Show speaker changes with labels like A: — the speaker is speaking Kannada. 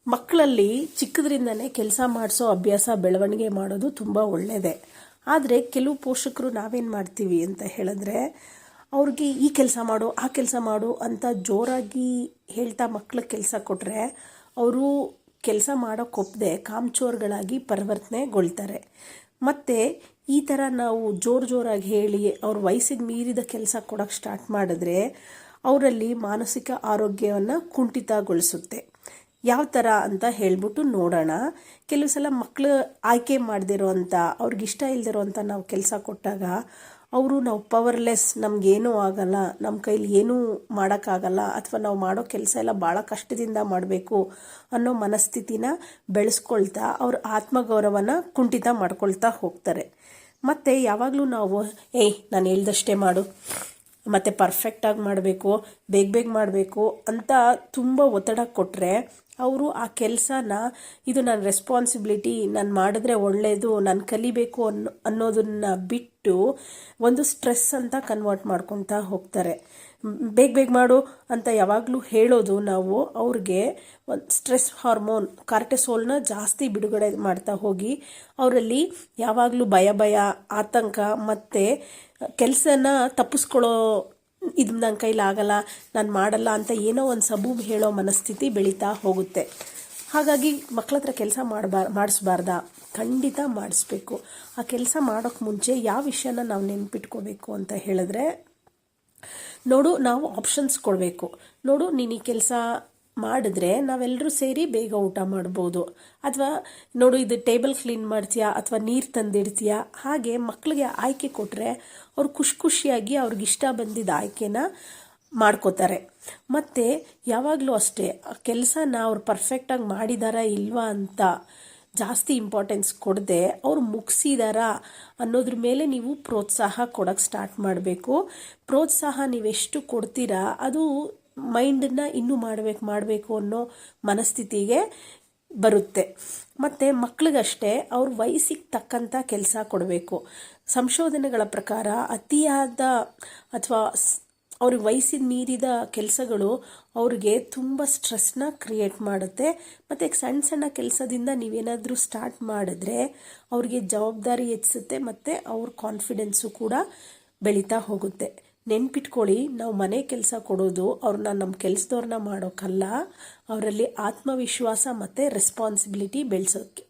A: ಮಕ್ಕಳಲ್ಲಿ ಚಿಕ್ಕದ್ರಿಂದನೇ ಕೆಲಸ ಮಾಡಿಸೋ ಅಭ್ಯಾಸ ಬೆಳವಣಿಗೆ ಮಾಡೋದು ತುಂಬ ಒಳ್ಳೆಯದೇ. ಆದರೆ ಕೆಲವು ಪೋಷಕರು ನಾವೇನು ಮಾಡ್ತೀವಿ ಅಂತ ಹೇಳಿದ್ರೆ, ಅವ್ರಿಗೆ ಈ ಕೆಲಸ ಮಾಡು ಆ ಕೆಲಸ ಮಾಡು ಅಂತ ಜೋರಾಗಿ ಹೇಳ್ತಾ ಮಕ್ಳಿಗೆ ಕೆಲಸ ಕೊಟ್ಟರೆ ಅವರು ಕೆಲಸ ಮಾಡೋಕ್ಕೊಪ್ಪದೆ ಕಾಮಚೋರ್ಗಳಾಗಿ ಪರಿವರ್ತನೆಗೊಳ್ತಾರೆ. ಮತ್ತು ಈ ಥರ ನಾವು ಜೋರಾಗಿ ಹೇಳಿ ಅವ್ರ ವಯಸ್ಸಿಗೆ ಮೀರಿದ ಕೆಲಸ ಕೊಡೋಕ್ಕೆ ಸ್ಟಾರ್ಟ್ ಮಾಡಿದ್ರೆ ಅವರಲ್ಲಿ ಮಾನಸಿಕ ಆರೋಗ್ಯವನ್ನು ಕುಂಠಿತಗೊಳಿಸುತ್ತೆ. ಯಾವ ಥರ ಅಂತ ಹೇಳ್ಬಿಟ್ಟು ನೋಡೋಣ. ಕೆಲವು ಸಲ ಮಕ್ಕಳು ಆಯ್ಕೆ ಮಾಡದಿರೋ ಅಂಥ ಅವ್ರಿಗಿಷ್ಟ ಇಲ್ಲದಿರೋ ಅಂಥ ನಾವು ಕೆಲಸ ಕೊಟ್ಟಾಗ ಅವರು ನಾವು ಪವರ್ಲೆಸ್, ನಮಗೇನೂ ಆಗಲ್ಲ, ನಮ್ಮ ಕೈಲಿ ಏನೂ ಮಾಡೋಕ್ಕಾಗಲ್ಲ, ಅಥವಾ ನಾವು ಮಾಡೋ ಕೆಲಸ ಎಲ್ಲ ಭಾಳ ಕಷ್ಟದಿಂದ ಮಾಡಬೇಕು ಅನ್ನೋ ಮನಸ್ಥಿತಿನ ಬೆಳೆಸ್ಕೊಳ್ತಾ ಅವ್ರ ಆತ್ಮಗೌರವನ ಕುಂಠಿತ ಮಾಡ್ಕೊಳ್ತಾ ಹೋಗ್ತಾರೆ. ಮತ್ತು ಯಾವಾಗಲೂ ನಾವು ನಾನು ಹೇಳ್ದಷ್ಟೇ ಮಾಡು, ಮತ್ತು ಪರ್ಫೆಕ್ಟಾಗಿ ಮಾಡಬೇಕು, ಬೇಗ ಮಾಡಬೇಕು ಅಂತ ತುಂಬ ಒತ್ತಡ ಕೊಟ್ಟರೆ ಅವರು ಆ ಕೆಲಸನ ಇದು ನನ್ನ ರೆಸ್ಪಾನ್ಸಿಬಿಲಿಟಿ, ನಾನು ಮಾಡಿದ್ರೆ ಒಳ್ಳೆಯದು, ನಾನು ಕಲಿಬೇಕು ಅನ್ನೋದನ್ನು ಬಿಟ್ಟು ಒಂದು ಸ್ಟ್ರೆಸ್ ಅಂತ ಕನ್ವರ್ಟ್ ಮಾಡ್ಕೊತಾ ಹೋಗ್ತಾರೆ. ಬೇಗ ಮಾಡು ಅಂತ ಯಾವಾಗಲೂ ಹೇಳೋದು ನಾವು ಅವ್ರಿಗೆ ಒಂದು ಸ್ಟ್ರೆಸ್ ಹಾರ್ಮೋನ್ ಕಾರ್ಟಿಸೋಲ್ನ ಜಾಸ್ತಿ ಬಿಡುಗಡೆ ಮಾಡ್ತಾ ಹೋಗಿ ಅವರಲ್ಲಿ ಯಾವಾಗಲೂ ಭಯ, ಆತಂಕ ಮತ್ತು ಕೆಲಸನ ತಪ್ಪಿಸ್ಕೊಳ್ಳೋ, ಇದು ನನ್ನ ಕೈಲಾಗಲ್ಲ, ನಾನು ಮಾಡಲ್ಲ ಅಂತ ಏನೋ ಒಂದು ಸಬೂಬ್ ಹೇಳೋ ಮನಸ್ಥಿತಿ ಬೆಳೀತಾ ಹೋಗುತ್ತೆ. ಹಾಗಾಗಿ ಮಕ್ಕಳ ಹತ್ರ ಕೆಲಸ ಮಾಡಿಸ್ಬಾರ್ದಾ? ಖಂಡಿತ ಮಾಡಿಸ್ಬೇಕು. ಆ ಕೆಲಸ ಮಾಡೋಕ್ಕೆ ಮುಂಚೆ ಯಾವ ವಿಷಯನ ನಾವು ನೆನ್ಪಿಟ್ಕೋಬೇಕು ಅಂತ ಹೇಳಿದ್ರೆ, ನೋಡು, ನಾವು ಆಪ್ಷನ್ಸ್ ಕೊಡಬೇಕು. ನೋಡು, ನೀನು ಈ ಕೆಲಸ ಮಾಡಿದ್ರೆ ನಾವೆಲ್ಲರೂ ಸೇರಿ ಬೇಗ ಊಟ ಮಾಡ್ಬೋದು, ಅಥವಾ ನೋಡು ಇದು ಟೇಬಲ್ ಕ್ಲೀನ್ ಮಾಡ್ತೀಯಾ ಅಥವಾ ನೀರು ತಂದಿಡ್ತೀಯಾ. ಹಾಗೆ ಮಕ್ಕಳಿಗೆ ಆಯ್ಕೆ ಕೊಟ್ಟರೆ ಅವ್ರು ಖುಷಿಯಾಗಿ ಅವ್ರಿಗಿಷ್ಟ ಬಂದಿದ್ದ ಆಯ್ಕೆನ ಮಾಡ್ಕೋತಾರೆ. ಮತ್ತು ಯಾವಾಗಲೂ ಅಷ್ಟೇ ಕೆಲಸನ ಅವ್ರು ಪರ್ಫೆಕ್ಟಾಗಿ ಮಾಡಿದಾರಾ ಇಲ್ವಾ ಅಂತ ಜಾಸ್ತಿ ಇಂಪಾರ್ಟೆನ್ಸ್ ಕೊಡದೆ ಅವ್ರು ಮುಗಿಸಿದಾರಾ ಅನ್ನೋದ್ರ ಮೇಲೆ ನೀವು ಪ್ರೋತ್ಸಾಹ ಕೊಡೋಕ್ಕೆ ಸ್ಟಾರ್ಟ್ ಮಾಡಬೇಕು. ಪ್ರೋತ್ಸಾಹ ನೀವೆಷ್ಟು ಕೊಡ್ತೀರಾ ಅದು ಮೈಂಡನ್ನ ಇನ್ನೂ ಮಾಡಬೇಕು ಅನ್ನೋ ಮನಸ್ಥಿತಿಗೆ ಬರುತ್ತೆ. ಮತ್ತು ಮಕ್ಕಳಿಗಷ್ಟೇ ಅವ್ರ ವಯಸ್ಸಿಗೆ ತಕ್ಕಂಥ ಕೆಲಸ ಕೊಡಬೇಕು. ಸಂಶೋಧನೆಗಳ ಪ್ರಕಾರ ಅತಿಯಾದ ಅಥವಾ ಅವ್ರಿಗೆ ವಯಸ್ಸಿನ ಮೀರಿದ ಕೆಲಸಗಳು ಅವ್ರಿಗೆ ತುಂಬ ಸ್ಟ್ರೆಸ್ನ ಕ್ರಿಯೇಟ್ ಮಾಡುತ್ತೆ. ಮತ್ತು ಸಣ್ಣ ಕೆಲಸದಿಂದ ನೀವೇನಾದರೂ ಸ್ಟಾರ್ಟ್ ಮಾಡಿದ್ರೆ ಅವ್ರಿಗೆ ಜವಾಬ್ದಾರಿ ಹೆಚ್ಚಿಸುತ್ತೆ ಮತ್ತು ಅವ್ರ ಕಾನ್ಫಿಡೆನ್ಸು ಕೂಡ ಬೆಳೀತಾ ಹೋಗುತ್ತೆ. ನೆನ್ಪಿಟ್ಕೊಳ್ಳಿ, ನಾವು ಮನೆ ಕೆಲಸ ಕೊಡೋದು ಅವ್ರನ್ನ ನಮ್ಮ ಕೆಲಸದವ್ರನ್ನ ಮಾಡೋಕ್ಕಲ್ಲ, ಅವರಲ್ಲಿ ಆತ್ಮವಿಶ್ವಾಸ ಮತ್ತು ರೆಸ್ಪಾನ್ಸಿಬಿಲಿಟಿ ಬೆಳೆಸೋಕ್ಕೆ.